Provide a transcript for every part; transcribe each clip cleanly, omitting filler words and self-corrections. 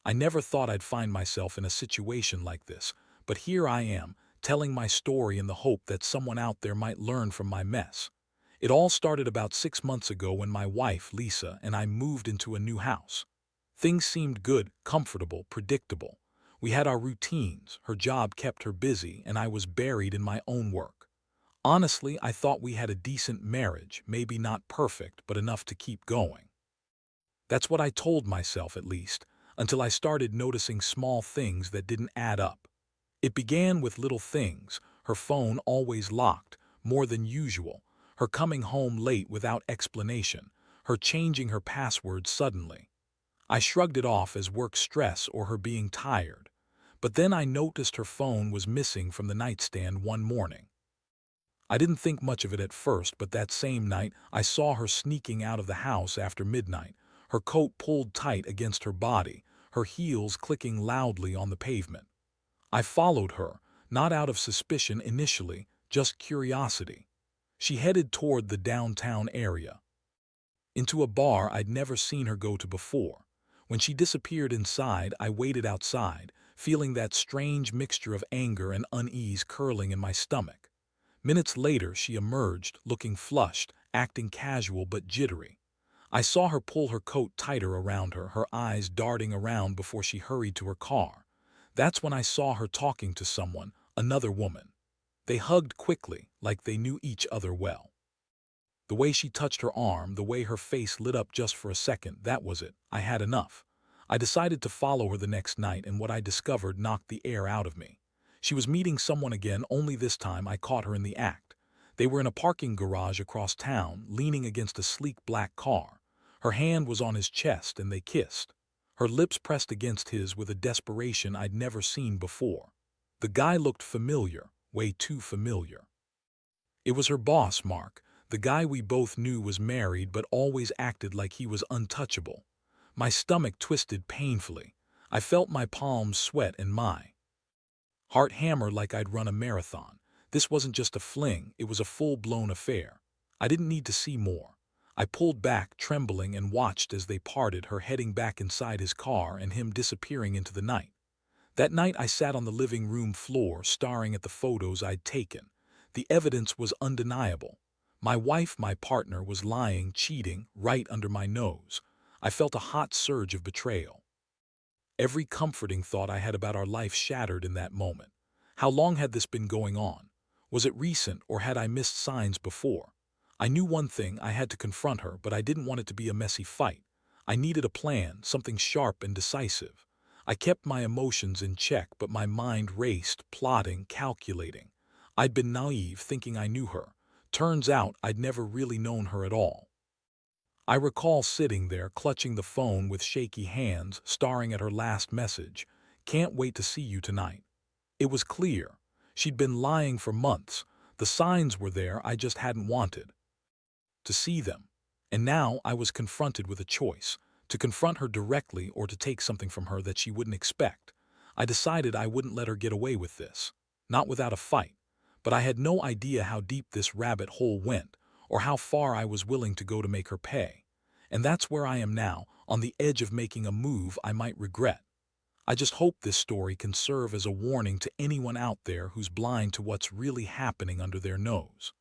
I never thought I'd find myself in a situation like this, but here I am, telling my story in the hope that someone out there might learn from my mess. It all started about 6 months ago when my wife, Lisa, and I moved into a new house. Things seemed good, comfortable, predictable. We had our routines, her job kept her busy, and I was buried in my own work. Honestly, I thought we had a decent marriage, maybe not perfect, but enough to keep going. That's what I told myself, at least, until I started noticing small things that didn't add up. It began with little things: her phone always locked, more than usual, her coming home late without explanation, her changing her password suddenly. I shrugged it off as work stress or her being tired. But then I noticed her phone was missing from the nightstand one morning. I didn't think much of it at first, but that same night I saw her sneaking out of the house after midnight, her coat pulled tight against her body, her heels clicking loudly on the pavement. I followed her, not out of suspicion initially, just curiosity. She headed toward the downtown area, into a bar I'd never seen her go to before. When she disappeared inside, I waited outside, feeling that strange mixture of anger and unease curling in my stomach. Minutes later, she emerged, looking flushed, acting casual but jittery. I saw her pull her coat tighter around her, her eyes darting around before she hurried to her car. That's when I saw her talking to someone, another woman. They hugged quickly, like they knew each other well. The way she touched her arm, the way her face lit up just for a second, that was it. I had enough. I decided to follow her the next night, and what I discovered knocked the air out of me. She was meeting someone again, only this time I caught her in the act. They were in a parking garage across town, leaning against a sleek black car. Her hand was on his chest and they kissed. Her lips pressed against his with a desperation I'd never seen before. The guy looked familiar, way too familiar. It was her boss, Mark, the guy we both knew was married but always acted like he was untouchable. My stomach twisted painfully. I felt my palms sweat and my heart hammer like I'd run a marathon. This wasn't just a fling, it was a full-blown affair. I didn't need to see more. I pulled back, trembling, and watched as they parted, her heading back inside his car and him disappearing into the night. That night I sat on the living room floor, staring at the photos I'd taken. The evidence was undeniable. My wife, my partner, was lying, cheating, right under my nose. I felt a hot surge of betrayal. Every comforting thought I had about our life shattered in that moment. How long had this been going on? Was it recent, or had I missed signs before? I knew one thing: I had to confront her, but I didn't want it to be a messy fight. I needed a plan, something sharp and decisive. I kept my emotions in check, but my mind raced, plotting, calculating. I'd been naive, thinking I knew her. Turns out I'd never really known her at all. I recall sitting there, clutching the phone with shaky hands, staring at her last message. "Can't wait to see you tonight." It was clear. She'd been lying for months. The signs were there, I just hadn't wanted to see them. And now I was confronted with a choice: to confront her directly or to take something from her that she wouldn't expect. I decided I wouldn't let her get away with this. Not without a fight. But I had no idea how deep this rabbit hole went, or how far I was willing to go to make her pay. And that's where I am now, on the edge of making a move I might regret. I just hope this story can serve as a warning to anyone out there who's blind to what's really happening under their nose.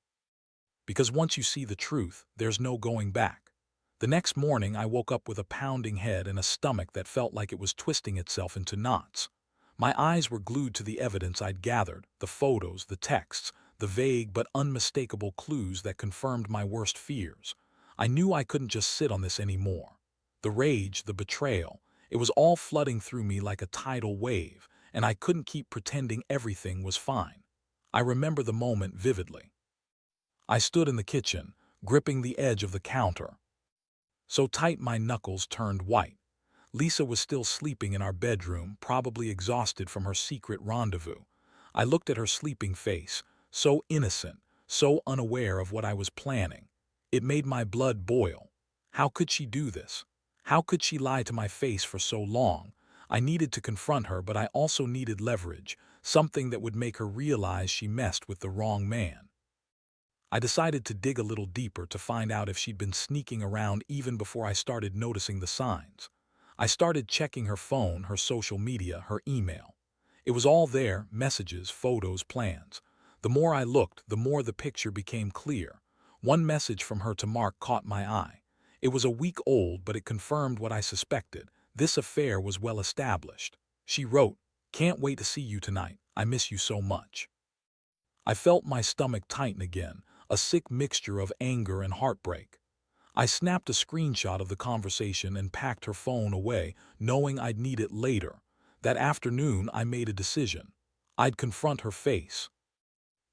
Because once you see the truth, there's no going back. The next morning I woke up with a pounding head and a stomach that felt like it was twisting itself into knots. My eyes were glued to the evidence I'd gathered: the photos, the texts, the vague but unmistakable clues that confirmed my worst fears. I knew I couldn't just sit on this anymore. The rage, the betrayal, it was all flooding through me like a tidal wave, and I couldn't keep pretending everything was fine. I remember the moment vividly. I stood in the kitchen, gripping the edge of the counter, so tight my knuckles turned white. Lisa was still sleeping in our bedroom, probably exhausted from her secret rendezvous. I looked at her sleeping face, so innocent, so unaware of what I was planning. It made my blood boil. How could she do this? How could she lie to my face for so long? I needed to confront her, but I also needed leverage, something that would make her realize she messed with the wrong man. I decided to dig a little deeper to find out if she'd been sneaking around even before I started noticing the signs. I started checking her phone, her social media, her email. It was all there, messages, photos, plans. The more I looked, the more the picture became clear. One message from her to Mark caught my eye. It was a week old, but it confirmed what I suspected. This affair was well established. She wrote, "Can't wait to see you tonight. I miss you so much." I felt my stomach tighten again, a sick mixture of anger and heartbreak. I snapped a screenshot of the conversation and packed her phone away, knowing I'd need it later. That afternoon, I made a decision. I'd confront her face,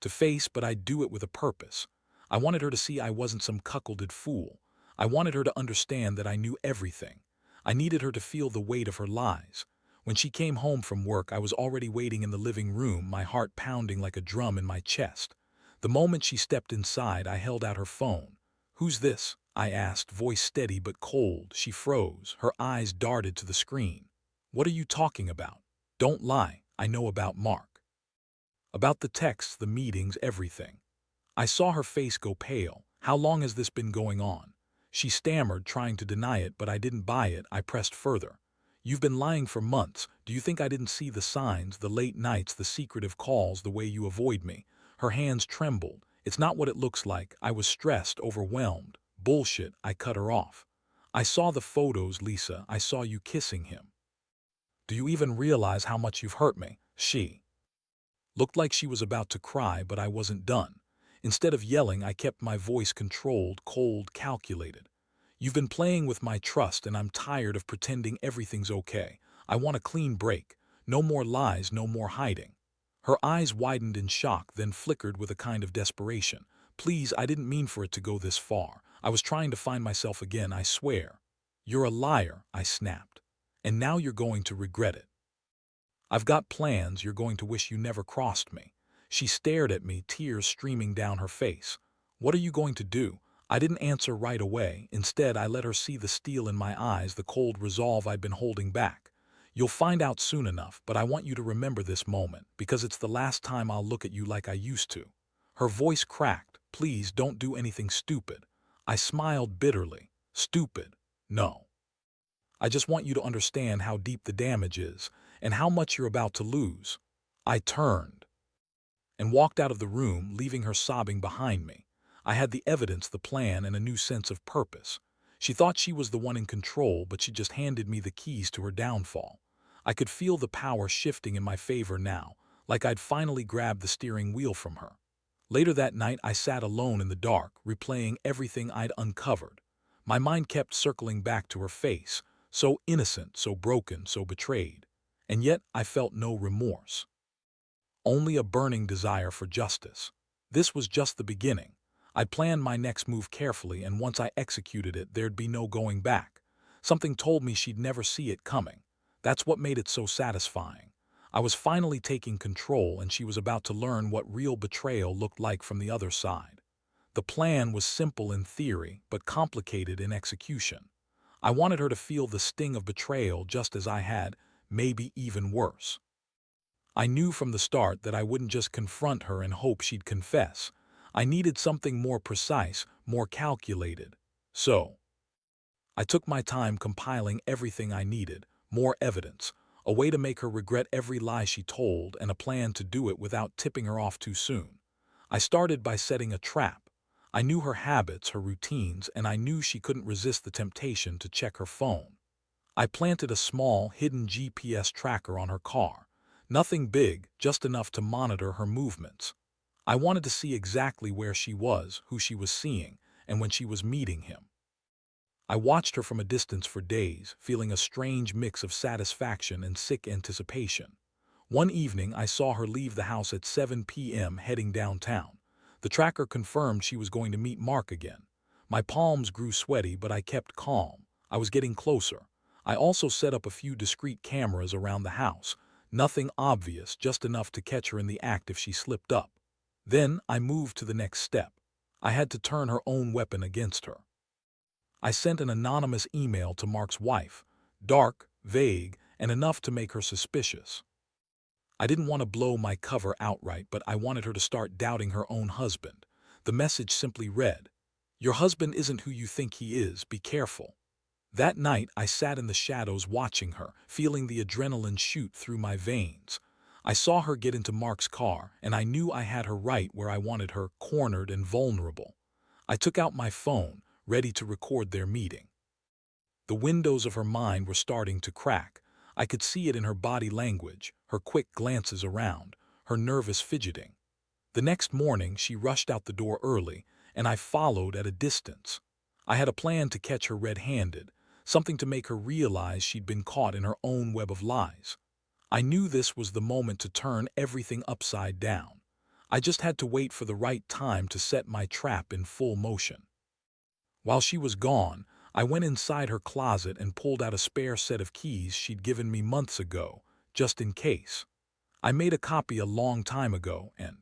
but I'd do it with a purpose. I wanted her to see I wasn't some cuckolded fool. I wanted her to understand that I knew everything. I needed her to feel the weight of her lies. When she came home from work, I was already waiting in the living room, my heart pounding like a drum in my chest. The moment she stepped inside, I held out her phone. "Who's this?" I asked, voice steady but cold. She froze. Her eyes darted to the screen. "What are you talking about? Don't lie. I know about Mark." About the texts, the meetings, everything. I saw her face go pale. "How long has this been going on?" She stammered, trying to deny it, but I didn't buy it. I pressed further. "You've been lying for months. Do you think I didn't see the signs, the late nights, the secretive calls, the way you avoid me?" Her hands trembled. "It's not what it looks like." I was stressed, overwhelmed. "Bullshit," I cut her off. "I saw the photos, Lisa. I saw you kissing him. Do you even realize how much you've hurt me?" She looked like she was about to cry, but I wasn't done. Instead of yelling, I kept my voice controlled, cold, calculated. "You've been playing with my trust, and I'm tired of pretending everything's okay. I want a clean break. No more lies, no more hiding." Her eyes widened in shock, then flickered with a kind of desperation. "Please, I didn't mean for it to go this far. I was trying to find myself again, I swear." "You're a liar," I snapped. "And now you're going to regret it. I've got plans. You're going to wish you never crossed me." She stared at me, tears streaming down her face. "What are you going to do?" I didn't answer right away. Instead, I let her see the steel in my eyes, the cold resolve I'd been holding back. "You'll find out soon enough, but I want you to remember this moment, because it's the last time I'll look at you like I used to." Her voice cracked. "Please don't do anything stupid." I smiled bitterly. "Stupid? No. I just want you to understand how deep the damage is, and how much you're about to lose." I turned and walked out of the room, leaving her sobbing behind me. I had the evidence, the plan, and a new sense of purpose. She thought she was the one in control, but she just handed me the keys to her downfall. I could feel the power shifting in my favor now, like I'd finally grabbed the steering wheel from her. Later that night, I sat alone in the dark, replaying everything I'd uncovered. My mind kept circling back to her face, so innocent, so broken, so betrayed. And yet I felt no remorse. Only a burning desire for justice. This was just the beginning. I planned my next move carefully, and once I executed it, there'd be no going back. Something told me she'd never see it coming. That's what made it so satisfying. I was finally taking control, and she was about to learn what real betrayal looked like from the other side. The plan was simple in theory, but complicated in execution. I wanted her to feel the sting of betrayal just as I had, maybe even worse. I knew from the start that I wouldn't just confront her and hope she'd confess. I needed something more precise, more calculated. So I took my time compiling everything I needed, more evidence, a way to make her regret every lie she told, and a plan to do it without tipping her off too soon. I started by setting a trap. I knew her habits, her routines, and I knew she couldn't resist the temptation to check her phone. I planted a small, hidden GPS tracker on her car. Nothing big, just enough to monitor her movements. I wanted to see exactly where she was, who she was seeing, and when she was meeting him. I watched her from a distance for days, feeling a strange mix of satisfaction and sick anticipation. One evening, I saw her leave the house at 7 p.m. heading downtown. The tracker confirmed she was going to meet Mark again. My palms grew sweaty, but I kept calm. I was getting closer. I also set up a few discreet cameras around the house. Nothing obvious, just enough to catch her in the act if she slipped up. Then I moved to the next step. I had to turn her own weapon against her. I sent an anonymous email to Mark's wife, dark, vague, and enough to make her suspicious. I didn't want to blow my cover outright, but I wanted her to start doubting her own husband. The message simply read, "Your husband isn't who you think he is. Be careful." That night, I sat in the shadows watching her, feeling the adrenaline shoot through my veins. I saw her get into Mark's car, and I knew I had her right where I wanted her, cornered and vulnerable. I took out my phone, ready to record their meeting. The windows of her mind were starting to crack. I could see it in her body language, her quick glances around, her nervous fidgeting. The next morning, she rushed out the door early, and I followed at a distance. I had a plan to catch her red-handed, something to make her realize she'd been caught in her own web of lies. I knew this was the moment to turn everything upside down. I just had to wait for the right time to set my trap in full motion. While she was gone, I went inside her closet and pulled out a spare set of keys she'd given me months ago, just in case. I made a copy a long time ago, and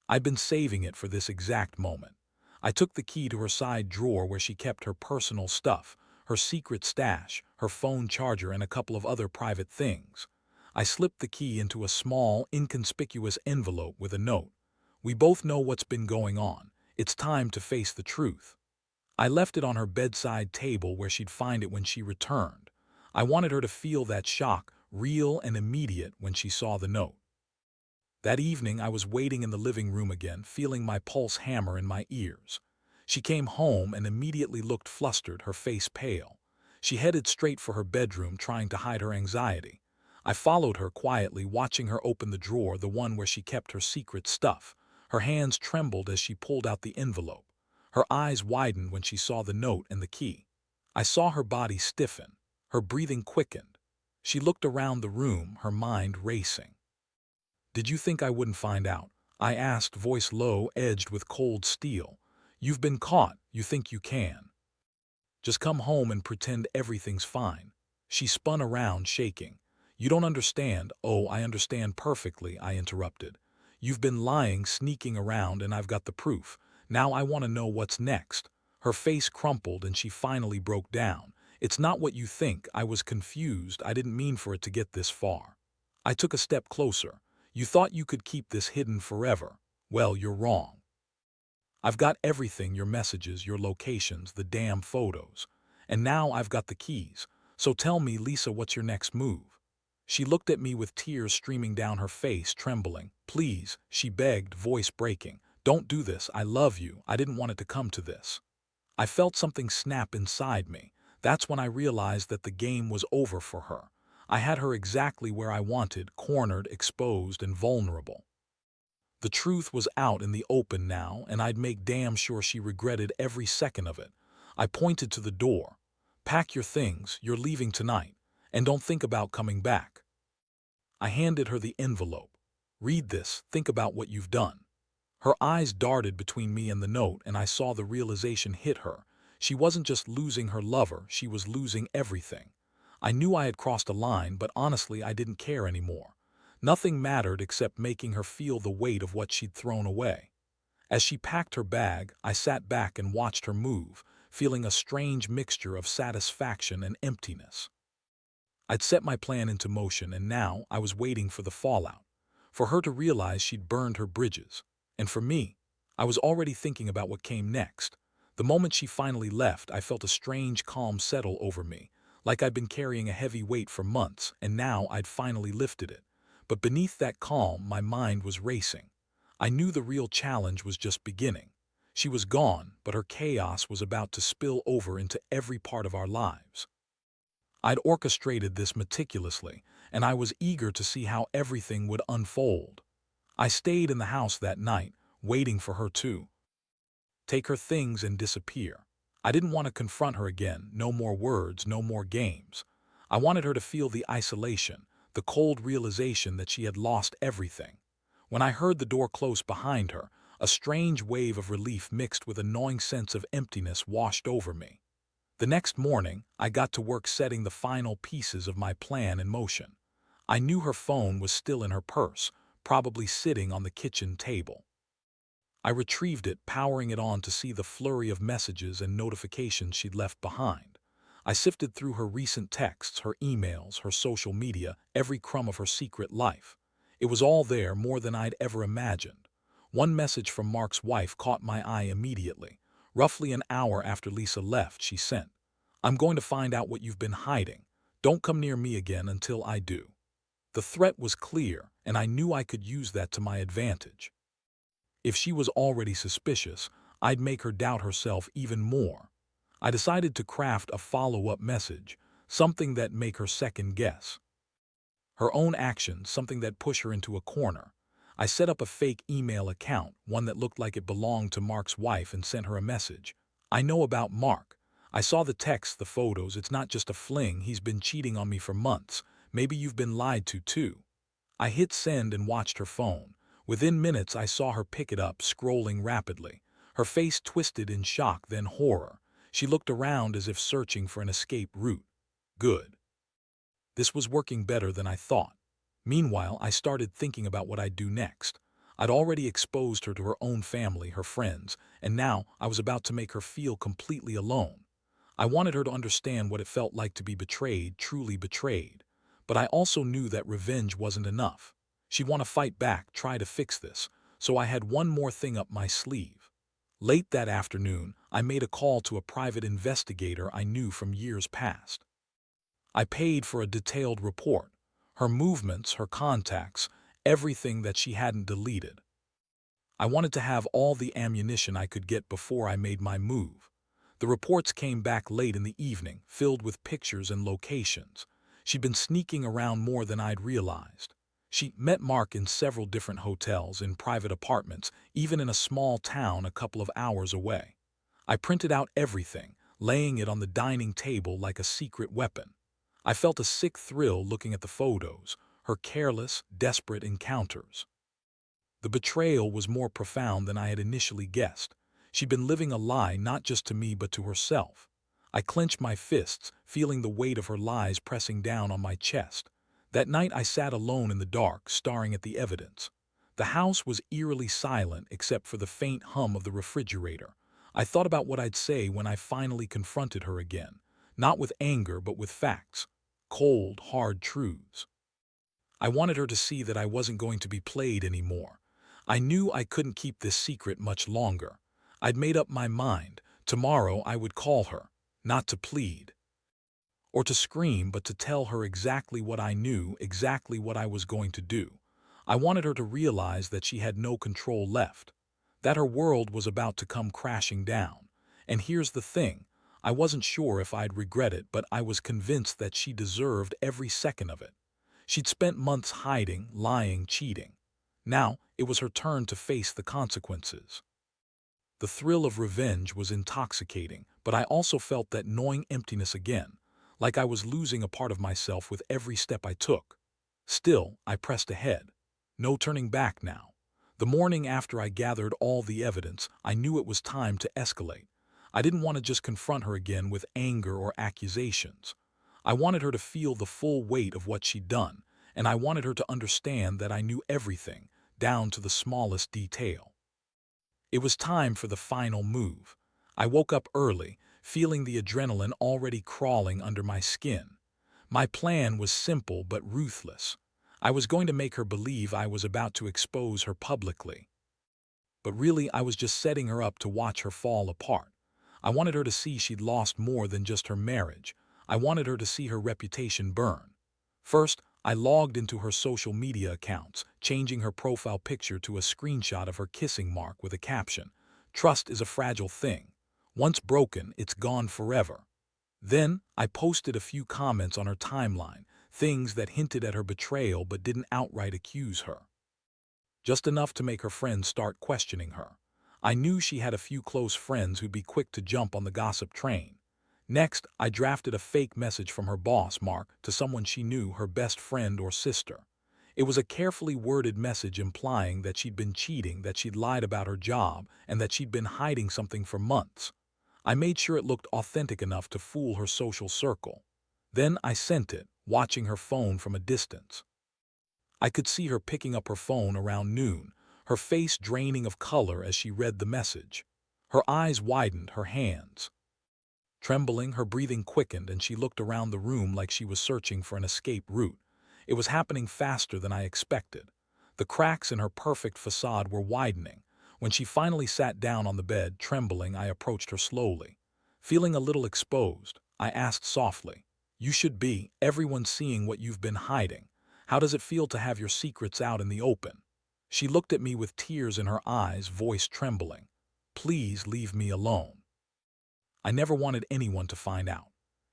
I'd been saving it for this exact moment. I took the key to her side drawer where she kept her personal stuff, her secret stash, her phone charger, and a couple of other private things. I slipped the key into a small, inconspicuous envelope with a note. "We both know what's been going on. It's time to face the truth." I left it on her bedside table where she'd find it when she returned. I wanted her to feel that shock, real and immediate, when she saw the note. That evening, I was waiting in the living room again, feeling my pulse hammer in my ears. She came home and immediately looked flustered, her face pale. She headed straight for her bedroom, trying to hide her anxiety. I followed her quietly, watching her open the drawer, the one where she kept her secret stuff. Her hands trembled as she pulled out the envelope. Her eyes widened when she saw the note and the key. I saw her body stiffen. Her breathing quickened. She looked around the room, her mind racing. "Did you think I wouldn't find out?" I asked, voice low, edged with cold steel. "You've been caught. You think you can. Just come home and pretend everything's fine." She spun around, shaking. "You don't understand." "Oh, I understand perfectly," I interrupted. "You've been lying, sneaking around, and I've got the proof. Now I want to know what's next." Her face crumpled and she finally broke down. "It's not what you think. I was confused. I didn't mean for it to get this far." I took a step closer. "You thought you could keep this hidden forever. Well, you're wrong. I've got everything, your messages, your locations, the damn photos. And now I've got the keys. So tell me, Lisa, what's your next move?" She looked at me with tears streaming down her face, trembling. "Please," she begged, voice breaking. "Don't do this. I love you. I didn't want it to come to this." I felt something snap inside me. That's when I realized that the game was over for her. I had her exactly where I wanted, cornered, exposed, and vulnerable. The truth was out in the open now, and I'd make damn sure she regretted every second of it. I pointed to the door. "Pack your things, you're leaving tonight, and don't think about coming back." I handed her the envelope. "Read this, think about what you've done." Her eyes darted between me and the note, and I saw the realization hit her. She wasn't just losing her lover, she was losing everything. I knew I had crossed a line, but honestly I didn't care anymore. Nothing mattered except making her feel the weight of what she'd thrown away. As she packed her bag, I sat back and watched her move, feeling a strange mixture of satisfaction and emptiness. I'd set my plan into motion, and now I was waiting for the fallout. For her to realize she'd burned her bridges. And for me, I was already thinking about what came next. The moment she finally left, I felt a strange calm settle over me, like I'd been carrying a heavy weight for months, and now I'd finally lifted it. But beneath that calm, my mind was racing. I knew the real challenge was just beginning. She was gone, but her chaos was about to spill over into every part of our lives. I'd orchestrated this meticulously, and I was eager to see how everything would unfold. I stayed in the house that night, waiting for her to take her things and disappear. I didn't want to confront her again, no more words, no more games. I wanted her to feel the isolation, the cold realization that she had lost everything. When I heard the door close behind her, a strange wave of relief mixed with a gnawing sense of emptiness washed over me. The next morning, I got to work setting the final pieces of my plan in motion. I knew her phone was still in her purse, probably sitting on the kitchen table. I retrieved it, powering it on to see the flurry of messages and notifications she'd left behind. I sifted through her recent texts, her emails, her social media, every crumb of her secret life. It was all there, more than I'd ever imagined. One message from Mark's wife caught my eye immediately. Roughly an hour after Lisa left, she sent, I'm going to find out what you've been hiding. Don't come near me again until I do. The threat was clear, and I knew I could use that to my advantage. If she was already suspicious, I'd make her doubt herself even more. I decided to craft a follow-up message, something that make her second guess. Her own actions, something that push her into a corner. I set up a fake email account, one that looked like it belonged to Mark's wife, and sent her a message. I know about Mark. I saw the text, the photos. It's not just a fling. He's been cheating on me for months. Maybe you've been lied to too. I hit send and watched her phone. Within minutes, I saw her pick it up, scrolling rapidly. Her face twisted in shock, then horror. She looked around as if searching for an escape route. Good. This was working better than I thought. Meanwhile, I started thinking about what I'd do next. I'd already exposed her to her own family, her friends, and now I was about to make her feel completely alone. I wanted her to understand what it felt like to be betrayed, truly betrayed. But I also knew that revenge wasn't enough. She'd want to fight back, try to fix this, so I had one more thing up my sleeve. Late that afternoon, I made a call to a private investigator I knew from years past. I paid for a detailed report, her movements, her contacts, everything that she hadn't deleted. I wanted to have all the ammunition I could get before I made my move. The reports came back late in the evening, filled with pictures and locations. She'd been sneaking around more than I'd realized. She met Mark in several different hotels, in private apartments, even in a small town a couple of hours away. I printed out everything, laying it on the dining table like a secret weapon. I felt a sick thrill looking at the photos, her careless, desperate encounters. The betrayal was more profound than I had initially guessed. She'd been living a lie not just to me but to herself. I clenched my fists, feeling the weight of her lies pressing down on my chest. That night I sat alone in the dark, staring at the evidence. The house was eerily silent except for the faint hum of the refrigerator. I thought about what I'd say when I finally confronted her again, not with anger but with facts. Cold, hard truths. I wanted her to see that I wasn't going to be played anymore. I knew I couldn't keep this secret much longer. I'd made up my mind. Tomorrow I would call her, not to plead or to scream, but to tell her exactly what I knew, exactly what I was going to do. I wanted her to realize that she had no control left, that her world was about to come crashing down. And here's the thing, I wasn't sure if I'd regret it, but I was convinced that she deserved every second of it. She'd spent months hiding, lying, cheating. Now it was her turn to face the consequences. The thrill of revenge was intoxicating, but I also felt that gnawing emptiness again, like I was losing a part of myself with every step I took. Still, I pressed ahead. No turning back now. The morning after I gathered all the evidence, I knew it was time to escalate. I didn't want to just confront her again with anger or accusations. I wanted her to feel the full weight of what she'd done, and I wanted her to understand that I knew everything, down to the smallest detail. It was time for the final move. I woke up early, feeling the adrenaline already crawling under my skin. My plan was simple but ruthless. I was going to make her believe I was about to expose her publicly. But really, I was just setting her up to watch her fall apart. I wanted her to see she'd lost more than just her marriage. I wanted her to see her reputation burn. First, I logged into her social media accounts, changing her profile picture to a screenshot of her kissing Mark with a caption, "Trust is a fragile thing. Once broken, it's gone forever." Then, I posted a few comments on her timeline, things that hinted at her betrayal but didn't outright accuse her. Just enough to make her friends start questioning her. I knew she had a few close friends who'd be quick to jump on the gossip train. Next, I drafted a fake message from her boss, Mark, to someone she knew, her best friend or sister. It was a carefully worded message implying that she'd been cheating, that she'd lied about her job, and that she'd been hiding something for months. I made sure it looked authentic enough to fool her social circle. Then I sent it, watching her phone from a distance. I could see her picking up her phone around noon, her face draining of color as she read the message. Her eyes widened, her hands trembling, her breathing quickened, and she looked around the room like she was searching for an escape route. It was happening faster than I expected. The cracks in her perfect facade were widening. When she finally sat down on the bed, trembling, I approached her slowly. Feeling a little exposed, I asked softly. You should be. Everyone's seeing what you've been hiding. How does it feel to have your secrets out in the open? She looked at me with tears in her eyes, voice trembling. Please leave me alone. I never wanted anyone to find out.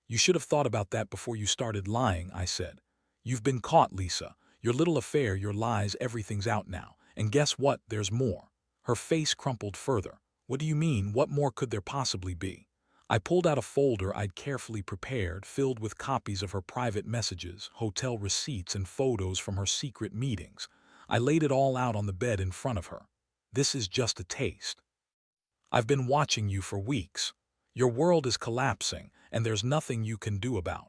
You should have thought about that before you started lying, I said. You've been caught, Lisa. Your little affair, your lies, everything's out now. And guess what? There's more. Her face crumpled further. What do you mean? What more could there possibly be? I pulled out a folder I'd carefully prepared, filled with copies of her private messages, hotel receipts, and photos from her secret meetings. I laid it all out on the bed in front of her. This is just a taste. I've been watching you for weeks. Your world is collapsing, and there's nothing you can do about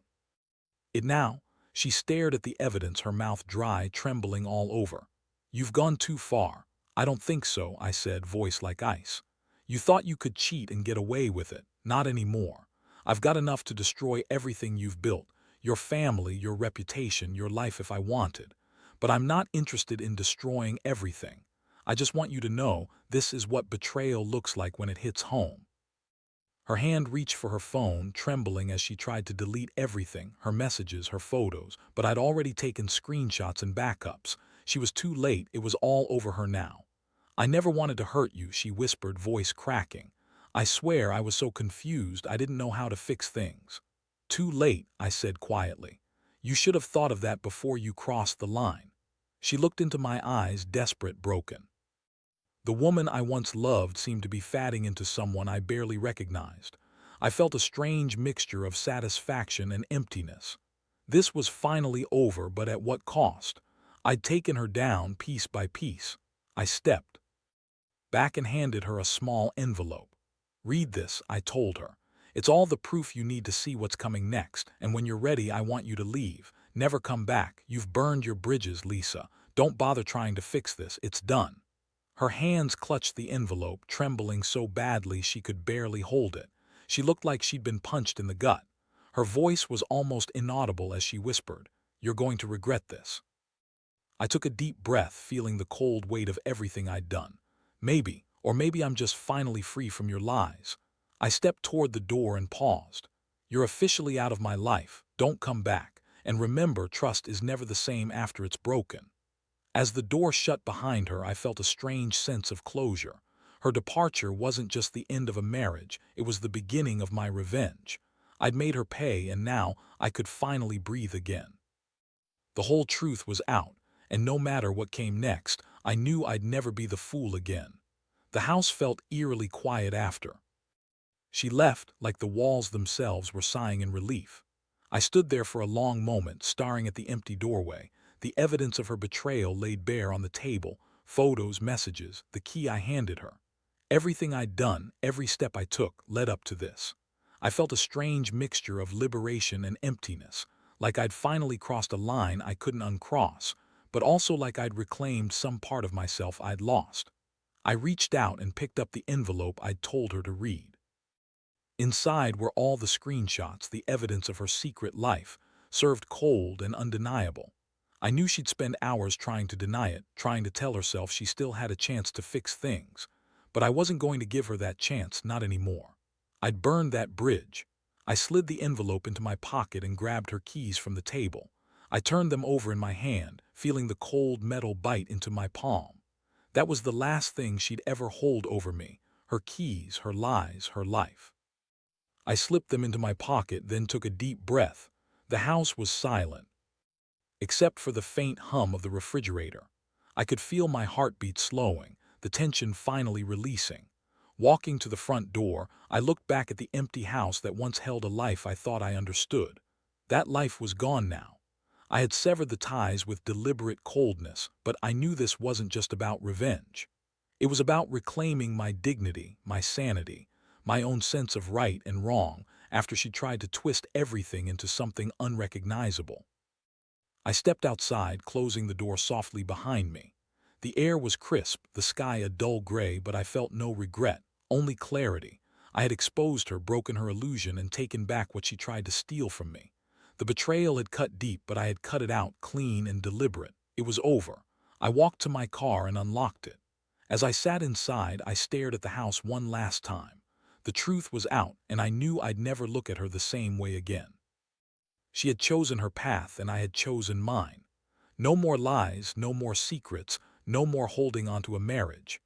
it now. She stared at the evidence, her mouth dry, trembling all over. You've gone too far. I don't think so, I said, voice like ice. You thought you could cheat and get away with it. Not anymore. I've got enough to destroy everything you've built, your family, your reputation, your life if I wanted. But I'm not interested in destroying everything. I just want you to know this is what betrayal looks like when it hits home. Her hand reached for her phone, trembling as she tried to delete everything, her messages, her photos, but I'd already taken screenshots and backups. She was too late, it was all over her now. I never wanted to hurt you, she whispered, voice cracking. I swear I was so confused I didn't know how to fix things. Too late, I said quietly. You should have thought of that before you crossed the line. She looked into my eyes, desperate, broken. The woman I once loved seemed to be fading into someone I barely recognized. I felt a strange mixture of satisfaction and emptiness. This was finally over, but at what cost? I'd taken her down piece by piece. I stepped back and handed her a small envelope. Read this, I told her. It's all the proof you need to see what's coming next, and when you're ready, I want you to leave. Never come back. You've burned your bridges, Lisa. Don't bother trying to fix this. It's done. Her hands clutched the envelope, trembling so badly she could barely hold it. She looked like she'd been punched in the gut. Her voice was almost inaudible as she whispered, You're going to regret this. I took a deep breath, feeling the cold weight of everything I'd done. Maybe, or maybe I'm just finally free from your lies. I stepped toward the door and paused. You're officially out of my life. Don't come back. And remember, trust is never the same after it's broken. As the door shut behind her, I felt a strange sense of closure. Her departure wasn't just the end of a marriage, it was the beginning of my revenge. I'd made her pay, and now I could finally breathe again. The whole truth was out, and no matter what came next, I knew I'd never be the fool again. The house felt eerily quiet after she left, like the walls themselves were sighing in relief. I stood there for a long moment, staring at the empty doorway. The evidence of her betrayal laid bare on the table, photos, messages, the key I handed her. Everything I'd done, every step I took, led up to this. I felt a strange mixture of liberation and emptiness, like I'd finally crossed a line I couldn't uncross, but also like I'd reclaimed some part of myself I'd lost. I reached out and picked up the envelope I'd told her to read. Inside were all the screenshots, the evidence of her secret life, served cold and undeniable. I knew she'd spend hours trying to deny it, trying to tell herself she still had a chance to fix things. But I wasn't going to give her that chance, not anymore. I'd burned that bridge. I slid the envelope into my pocket and grabbed her keys from the table. I turned them over in my hand, feeling the cold metal bite into my palm. That was the last thing she'd ever hold over me, her keys, her lies, her life. I slipped them into my pocket, then took a deep breath. The house was silent, except for the faint hum of the refrigerator. I could feel my heartbeat slowing, the tension finally releasing. Walking to the front door, I looked back at the empty house that once held a life I thought I understood. That life was gone now. I had severed the ties with deliberate coldness, but I knew this wasn't just about revenge. It was about reclaiming my dignity, my sanity, my own sense of right and wrong after she tried to twist everything into something unrecognizable. I stepped outside, closing the door softly behind me. The air was crisp, the sky a dull gray, but I felt no regret, only clarity. I had exposed her, broken her illusion, and taken back what she tried to steal from me. The betrayal had cut deep, but I had cut it out, clean and deliberate. It was over. I walked to my car and unlocked it. As I sat inside, I stared at the house one last time. The truth was out, and I knew I'd never look at her the same way again. She had chosen her path, and I had chosen mine. No more lies, no more secrets, no more holding on to a marriage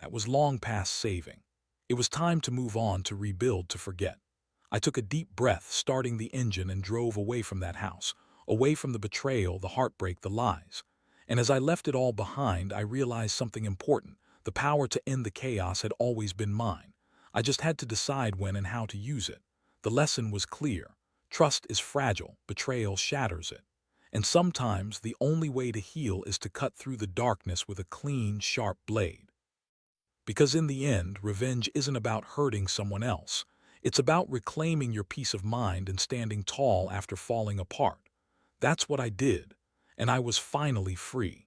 that was long past saving. It was time to move on, to rebuild, to forget. I took a deep breath, starting the engine, and drove away from that house, away from the betrayal, the heartbreak, the lies. And as I left it all behind, I realized something important. The power to end the chaos had always been mine. I just had to decide when and how to use it. The lesson was clear. Trust is fragile, betrayal shatters it. And sometimes the only way to heal is to cut through the darkness with a clean, sharp blade. Because in the end, revenge isn't about hurting someone else. It's about reclaiming your peace of mind and standing tall after falling apart. That's what I did, and I was finally free.